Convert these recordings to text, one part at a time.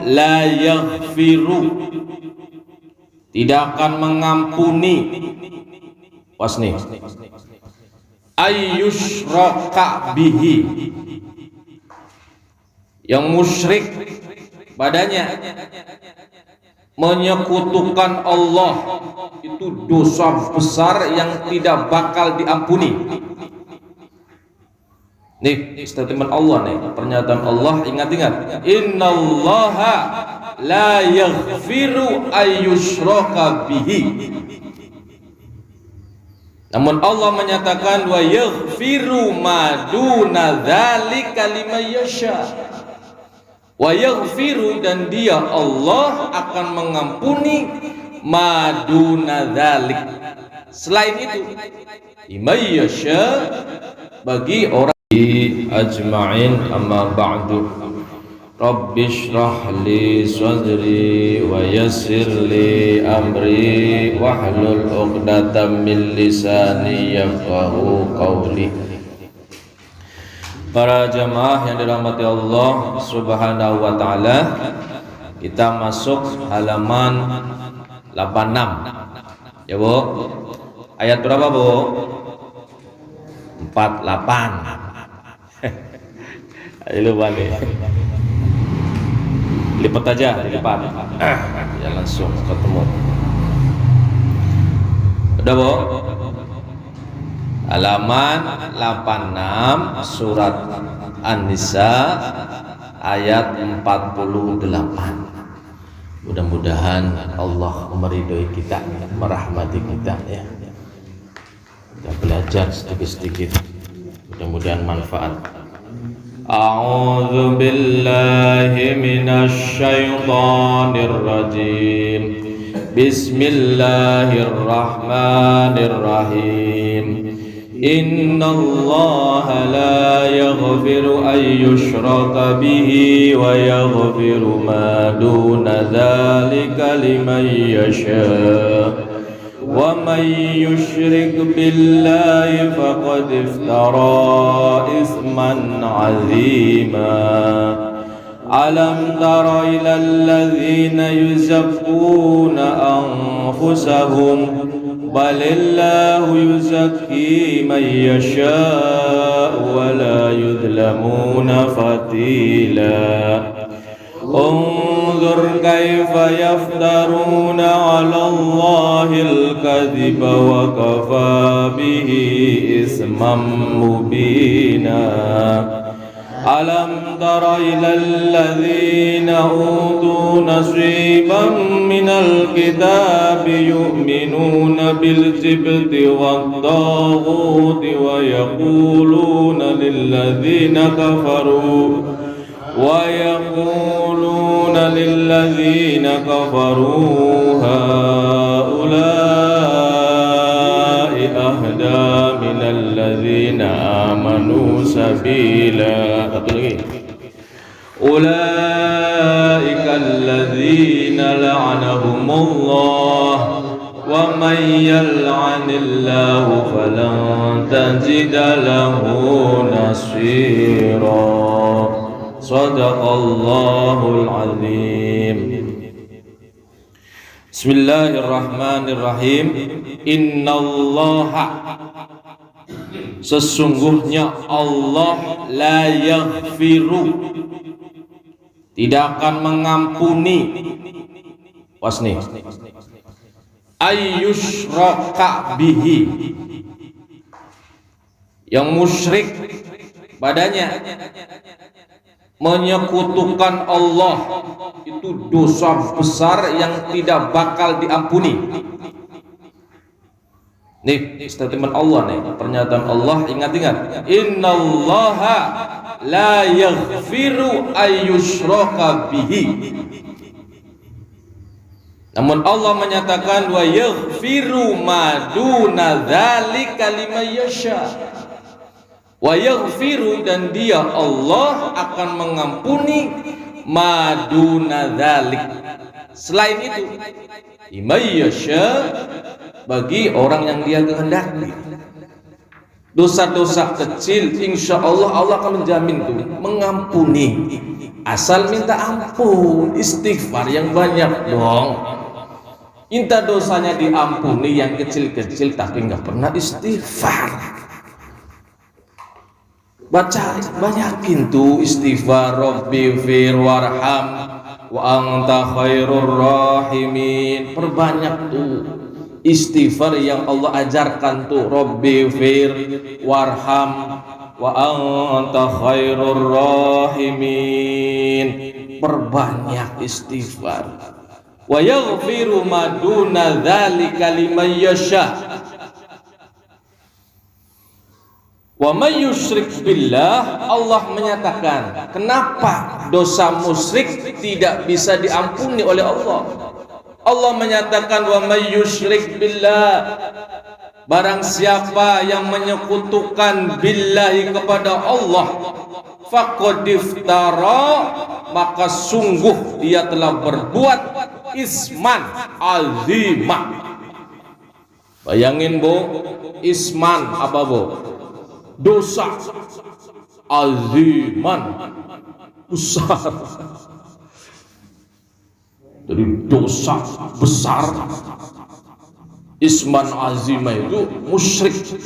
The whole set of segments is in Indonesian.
la yaghfiru, tidak akan mengampuni, pas nih, ayyushraka bihi, yang musyrik padanya, menyekutukan Allah, itu dosa besar yang tidak bakal diampuni. Nih statement Allah nih, pernyataan Allah, ingat-ingat, innallaha la yaghfiru ayyushraka bihi. Namun Allah menyatakan wa yaghfiru ma duna dzalika liman yasha. Wa yaghfiru, dan dia Allah akan mengampuni ma duna dzalik, selain itu, liman yasha, bagi orang ajma'in. Amma ba'du, Rabbi shrah li sadri wa yassir li amri wahlul 'uqdatam min lisani yafqahu qawli. Para jamaah yang dirahmati Allah Subhanahu wa taala, kita masuk halaman 86. Ya, Bu. Ayat berapa, Bu? 48. Ayo lupa nih. Lipat aja, lipat. Ya langsung ketemu. Udah, Bu? Halaman 86 surat An-Nisa ayat 48. Mudah-mudahan Allah meridhoi kita, merahmati kita ya. Kita belajar sedikit-sedikit, mudah-mudahan manfaat. A'udzu billahi minasy syaithanir rajim. Bismillahirrahmanirrahim. Innallaha la yaghfiru an yushraka bihi wa yaghfiru ma duna dzalika liman yasha. Wa man yushrik billahi faqad iftara isman 'azima. Alam tara ilal ladzina yuzakkuna anfusahum balillahu yuzakki man yasha'u wa la yudlamuna fatila. Unzur kaifa yaftaruna 'ala Allahil kadhiba wa kafa bihi isman mubina. Alam tara ilal ladzina utu nasiban minal kitabi yu'minuna bil jibti wad daghuti wa yaquluna lil ladzina kafaru haula'i ahda minal ladzina amanu sabila. Satu lagi, ulaika alladzina la'anahumullah wa man yal'anillahu falan tajida lahu nasira. Sadaqallahul azim. Bismillahirrahmanirrahim. Innallaha, sesungguhnya Allah, la yaghfiru, tidak akan mengampuni, pas nih, ayyushraka bihi, yang musyrik padanya, menyekutukan Allah, itu dosa besar yang tidak bakal diampuni. Nih statement Allah nih, pernyataan Allah, ingat-ingat, innallaha la yaghfiru ayyushraka bihi. Namun Allah menyatakan wa yaghfiru ma duna dzalika liman yasha. Wa yaghfiru, dan dia Allah akan mengampuni ma duna dzalik, selain itu, liman yasha, bagi orang yang dia kehendaki. dosa-dosa kecil, insya Allah Allah akan menjamin tuh, mengampuni. Asal minta ampun, istighfar yang banyak dong. Minta dosanya diampuni yang kecil-kecil tapi nggak pernah istighfar. Baca banyakin tuh istighfar, Rabbi fir warham wa anta khairur rahimin. Perbanyak tuh istighfar yang Allah ajarkan tuh, Rabbi fir warham wa anta khairur rahimin. Perbanyak istighfar. Wa yaghfiru ma duna dzalika liman yasha. Wa may yusyrik billah, Allah menyatakan kenapa dosa musyrik tidak bisa diampuni oleh Allah. Allah menyatakan wa may yusyrik billah, barang siapa yang menyekutukan billahi kepada Allah, faqad iftara, maka sungguh dia telah berbuat isman azimah. Bayangin Bu, isman apa Bu? Dosa aziman, besar. Jadi dosa besar, isman azimah itu musyrik.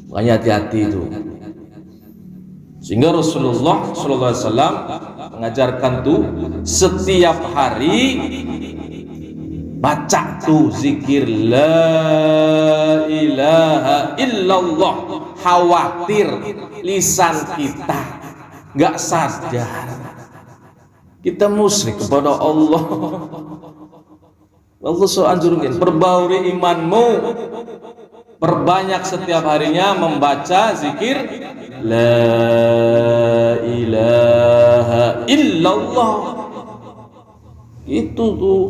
Makanya hati-hati itu. Sehingga Rasulullah SAW mengajarkan tuh setiap hari baca tuh zikir la ilaha illallah. Khawatir lisan kita nggak sadar kita musyrik kepada Allah. Allah so anjurkan perbauri imanmu, perbanyak setiap harinya membaca zikir la ilaha illallah. Itu tuh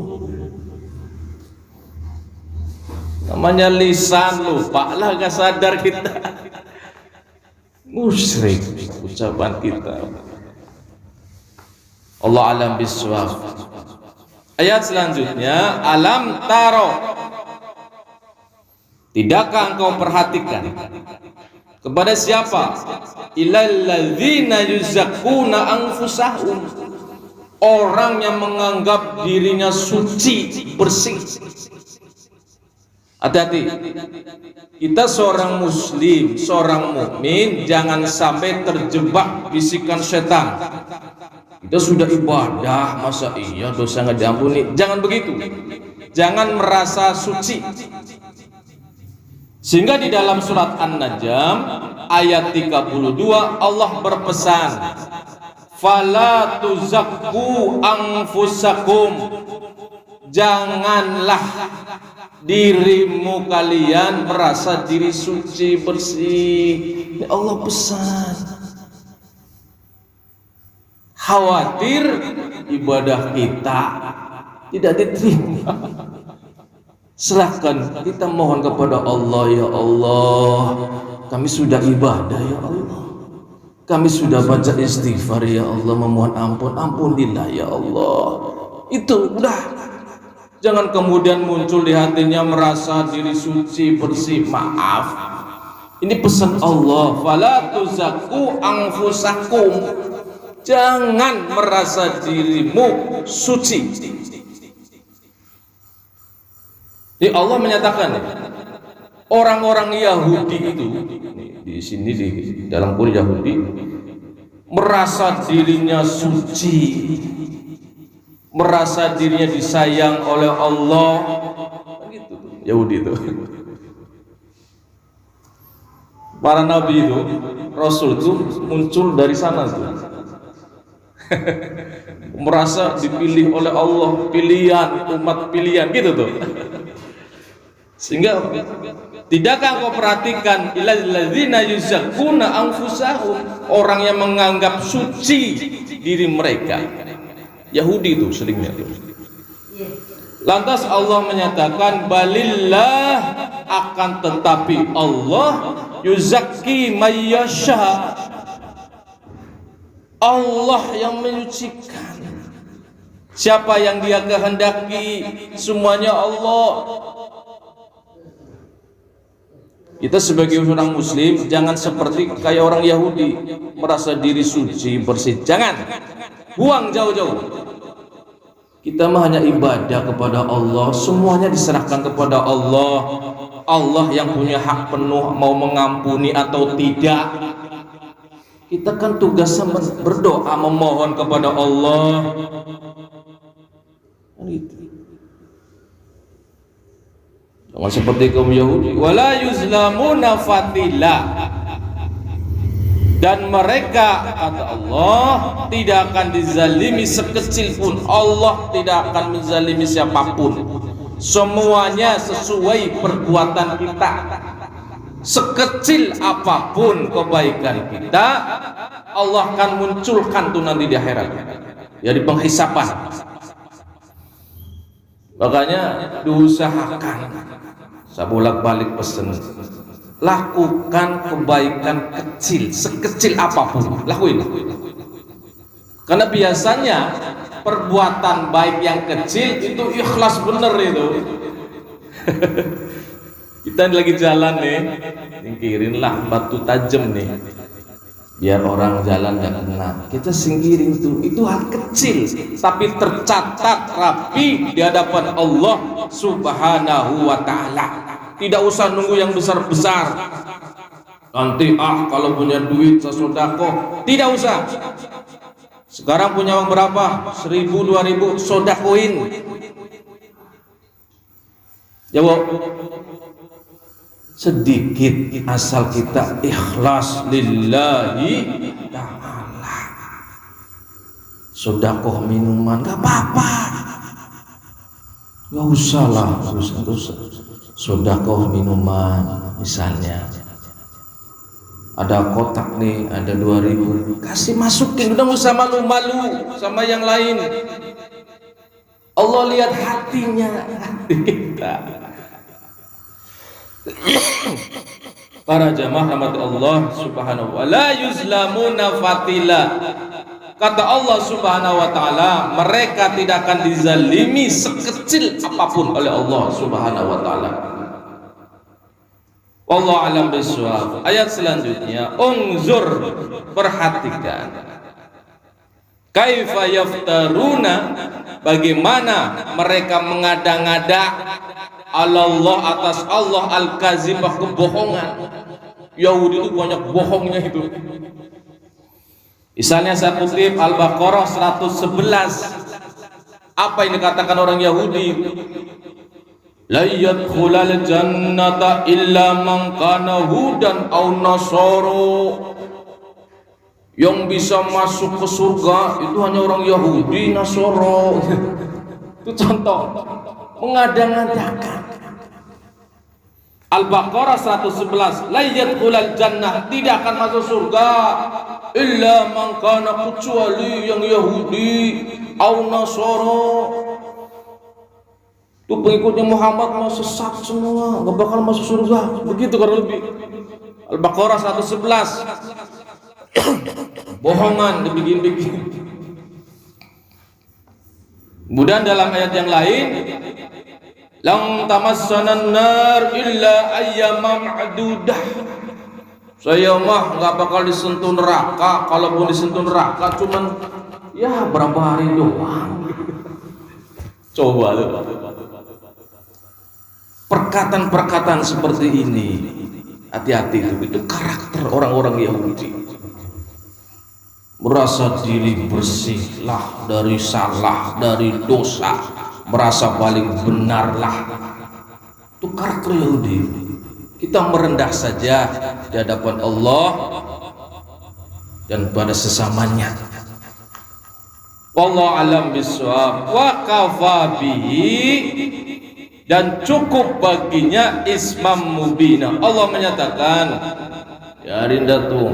namanya lisan, lupa lah gak sadar kita musyrik ucapan kita. Allah alam biswab. Ayat selanjutnya, alam taro, tidakkah engkau perhatikan kepada siapa? Ilal ladzina yuzakkuna anfusahum, orang yang menganggap dirinya suci, bersih. Hati-hati, kita seorang muslim, seorang mukmin, jangan sampai terjebak bisikan setan. Kita sudah ibadah, masa iya dosa nggak diampuni? Jangan begitu. Jangan merasa suci. Sehingga di dalam surat An-Najm ayat 32 Allah berpesan, fala tuzakku anfusakum, janganlah dirimu kalian merasa diri suci bersih. Ya Allah pesan. Khawatir ibadah kita tidak diterima. Serahkan, kita mohon kepada Allah, ya Allah, kami sudah ibadah ya Allah, kami sudah baca istighfar ya Allah, memohon ampun, ampunilah ya Allah. Itu udah. Jangan kemudian muncul di hatinya merasa diri suci bersih. Maaf, ini pesan Allah, fala tuzakku anfusakum, jangan merasa dirimu suci. Jadi Allah menyatakan orang-orang Yahudi itu di sini di dalam Quran Yahudi merasa dirinya suci, merasa dirinya disayang oleh Allah, gitu. Yahudi itu, para nabi itu, rasul itu muncul dari sana tuh. Merasa dipilih oleh Allah, pilihan, umat pilihan gitu tuh. Sehingga tidakkah kau perhatikan ilal ladzina yuzakkuna anfusahum, orang yang menganggap suci diri mereka. Yahudi itu seringnya. Lantas Allah menyatakan balillah, akan tetapi Allah yuzakki mayyasha, Allah yang menyucikan siapa yang dia kehendaki, semuanya Allah. Kita sebagai seorang muslim jangan seperti kayak orang Yahudi, merasa diri suci, bersih. Jangan. Buang jauh-jauh. Kita mah hanya ibadah kepada Allah, semuanya diserahkan kepada Allah. Allah yang punya hak penuh mau mengampuni atau tidak. Kita kan tugasnya berdoa, memohon kepada Allah. Jangan seperti kaum Yahudi. Wala yuzlamuna fatila. Dan mereka, kata Allah, tidak akan dizalimi sekecil pun. Allah tidak akan menzalimi siapapun. Semuanya sesuai perbuatan kita. Sekecil apapun kebaikan kita, Allah akan munculkan tuh nanti di akhirat. Jadi penghisapan. Makanya diusahakan. Saya bolak-balik pesen. Lakukan kebaikan kecil, sekecil apapun, lakuin. Karena biasanya perbuatan baik yang kecil itu ikhlas bener itu. Kita lagi jalan nih, singkirinlah batu tajam nih, biar orang jalan gak kena. Kita singkirin itu hal kecil, tapi tercatat rapi di hadapan Allah Subhanahu wa Ta'ala. Tidak usah nunggu yang besar-besar. Nanti kalau punya duit sesodako, tidak usah. Sekarang punya uang berapa? 1.000, 2.000, sodakoin. Jawab. Sedikit asal kita ikhlas lillahi ta'ala. Sodakoh minuman gak apa-apa, gak usah lah, gak usah. Sodakoh minuman, misalnya ada kotak nih, ada 2.000, kasih masukin, udah gak usah malu-malu sama yang lain. Allah lihat hatinya, hati kita. Para jamaah rahmat Allah subhanahu wa ta'ala, la yuzlamuna fatila. Kata Allah Subhanahu wa Ta'ala, mereka tidak akan dizalimi sekecil apapun oleh Allah Subhanahu wa Ta'ala. Wallahu a'lam bishawab. Ayat selanjutnya, unzur, perhatikan. Kaifa yaftaruna, bagaimana mereka mengada-ngada Allah atas Allah al-kazibah, kebohongan. Yahudi itu banyak bohongnya itu. Misalnya saya kutip Al-Baqarah 111. Apa yang dikatakan orang Yahudi? La yadkhulal jannata illa man kana hudan aw nasara. Yang bisa masuk ke surga itu hanya orang Yahudi, Nasara. Itu contoh mengada-ngadakan. Al-Baqarah 111, la yadkhulal jannah, tidak akan masuk surga illa man kana, kecuali yang Yahudi au Nasara. Itu pengikutnya Muhammad mau sesat semua, enggak bakal masuk surga. Begitu kurang lebih. Al-Baqarah 111. Bohongan dibikin-bikin. Kemudian dalam ayat yang lain, lang tamassanan nar illa ayyamam ma'dudah. Saya mah nggak bakal disentuh neraka, kalaupun disentuh neraka cuman ya berapa hari doang. Coba tuh. Perkataan-perkataan seperti ini, hati-hati, itu karakter orang-orang Yahudi. Merasa diri bersih lah dari salah, dari dosa, merasa paling benar lah. Itu karakter Yahudi. Kita merendah saja di hadapan Allah dan pada sesamanya. Wallahu a'lam bishawab. Wa kafa bihi, dan cukup baginya ismam mubina. Allah menyatakan, ya Rinda tuh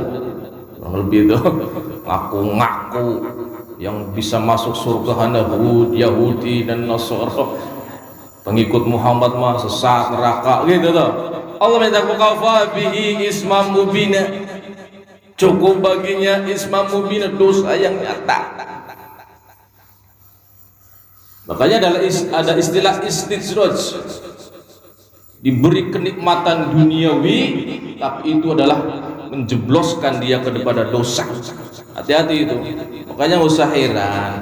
lebih itu ngaku-ngaku yang bisa masuk surga hanya Yahudi dan Nasara, pengikut Muhammad mah sesat, neraka gitu tuh. Allah menyatakan kafa bihi ismam mubina, cukup baginya ismam mubina, dosa yang nyata. Makanya ada istilah istidraj. diberi kenikmatan duniawi, tapi itu adalah menjebloskan dia kepada dosa. Hati-hati itu. Makanya usah heran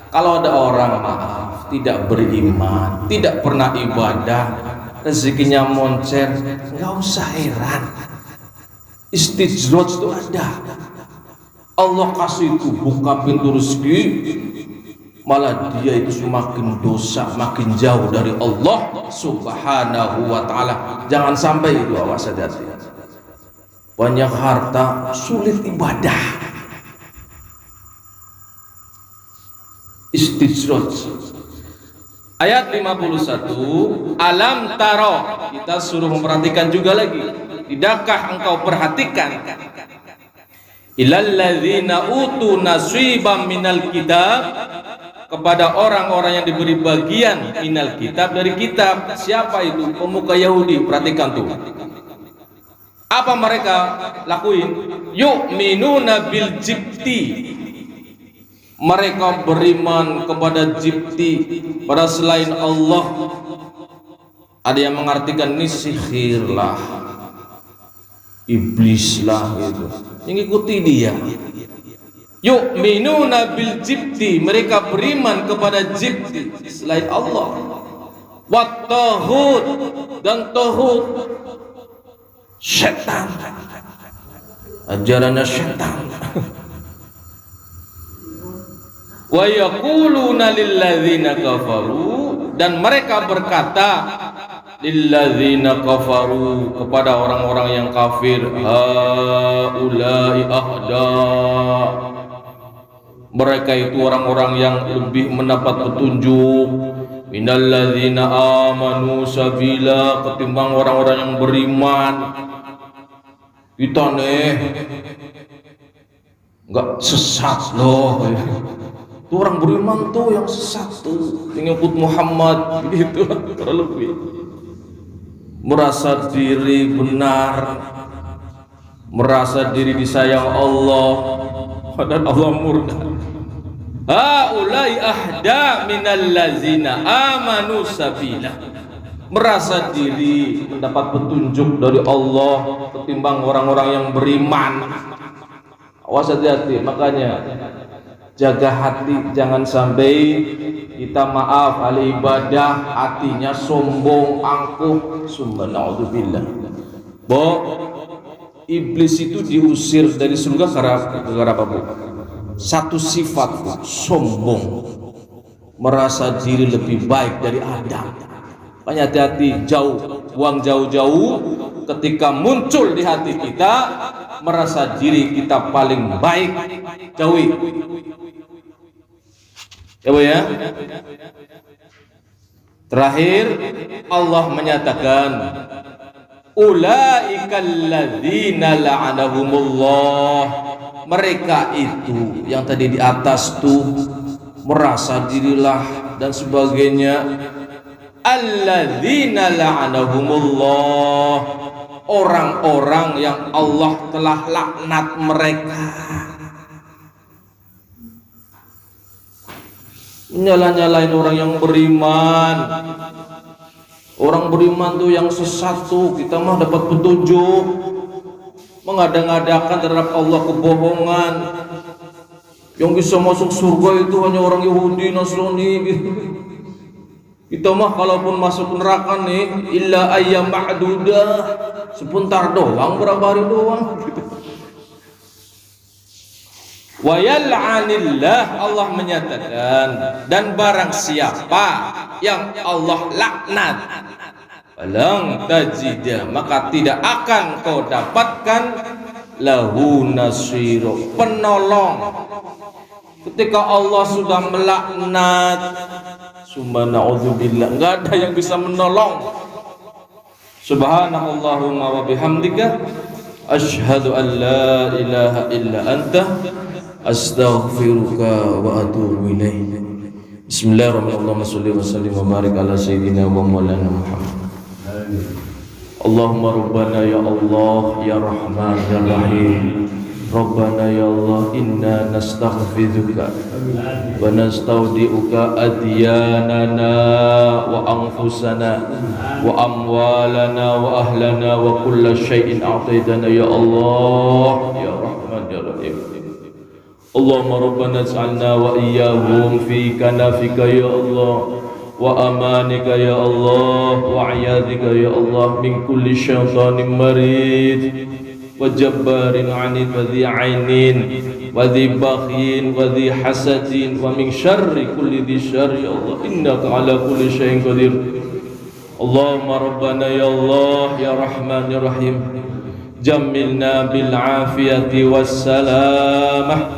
kalau ada orang maaf tidak beriman, tidak pernah ibadah, rezekinya moncer, nggak usah heran. Istijroj itu ada. Allah kasih itu buka pintu rezeki, malah dia itu semakin dosa, makin jauh dari Allah Subhanahu wa ta'ala. Jangan sampai itu, awas hati-hati. Banyak harta, sulit ibadah. Istijroj. Ayat 51, alam taro, kita suruh memperhatikan juga lagi. Tidakkah engkau perhatikan ilal ladzina utu nasiban minal kitab, kepada orang-orang yang diberi bagian minal kitab, dari kitab. Siapa itu? Pemuka Yahudi. Perhatikan tuh, apa mereka lakuin? Yu'minuna bil jibti, mereka beriman kepada jibti, pada selain Allah. Ada yang mengartikan ini sihir lah, iblis lah gitu, yang ikuti dia. Yu'minuna bil jibti, mereka beriman kepada jibti selain Allah. Wat tahud, dan tahud setan, ajarannya setan. Wa yaquluna lilladzina kafaru, dan mereka berkata lilladzina kafaru, kepada orang-orang yang kafir, haulai ahda, mereka itu orang-orang yang lebih mendapat petunjuk, minalladzina amanu sabila, ketimbang orang-orang yang beriman. Kita nih enggak sesat loh. Itu orang beriman tuh yang sesat tuh, yang ikut Muhammad gitu, terlebih merasa diri benar, merasa diri disayang Allah, dan Allah murka. Haulai ahda minallazina amanu sabila, merasa diri mendapat petunjuk dari Allah ketimbang orang-orang yang beriman. Awas hati-hati, makanya jaga hati, jangan sampai kita maaf ahli ibadah hatinya sombong, angkuh. Subhanallah. Iblis itu diusir dari surga karena apa, Bu? Satu sifat, sombong, merasa diri lebih baik dari Adam. Makanya hati-hati, buang jauh-jauh ketika muncul di hati kita merasa diri kita paling baik, jauhi. Ya Bu ya. Terakhir Allah menyatakan ulaikal ladzina la'anahumullah, mereka itu yang tadi di atas tuh merasa dirilah dan sebagainya. Alladzina la'anahumullah, orang-orang yang Allah telah laknat mereka. Nyala-nyalain orang yang beriman. Orang beriman tuh yang sesat tuh, kita mah dapat petunjuk. Mengada-ngadakan terhadap Allah kebohongan. Yang bisa masuk surga itu hanya orang Yahudi, Nasrani gitu. Kita mah kalaupun masuk neraka nih illa ayyam ma'dudah, sebentar doang, berapa hari doang gitu. Wa yal'anillah, Allah menyatakan, dan barang siapa yang Allah laknat, falang tajida, maka tidak akan kau dapatkan lahu nasiro, penolong. Ketika Allah sudah melaknat, subhanallah, enggak ada yang bisa menolong. Subhanallahumma wa bihamdika asyhadu an la ilaha illa anta astaghfiruka wa atubu ilaik. Bismillahirrahmanirrahim. Shalli wa sallim wa barik ala sayyidina wa maulana Muhammad. Allahumma rabbana ya Allah ya Rahman ya Rahim, Rabbana ya Allah inna nastaghfiruka wa nastaudiuka adyanana wa anfusana wa amwalana wa ahlana wa kulla syai'in a'taitana ya Allah ya Rahman ya Rahim. Allahumma Rabbana ij'alna wa iyyahum fi kanafika ya Allah wa amanika ya Allah wa a'yadika ya Allah min kulli syaitanin marid wa jabbarin 'anid wa dhi 'ainin wa dhi baghin wa dhi hasadin wa min syarri kulli dhi syarri ya Allah innaka 'ala kulli syai'in qadir. Allahumma Rabbana ya Allah ya Rahman ya Rahim jammilna bil afiyati was salamah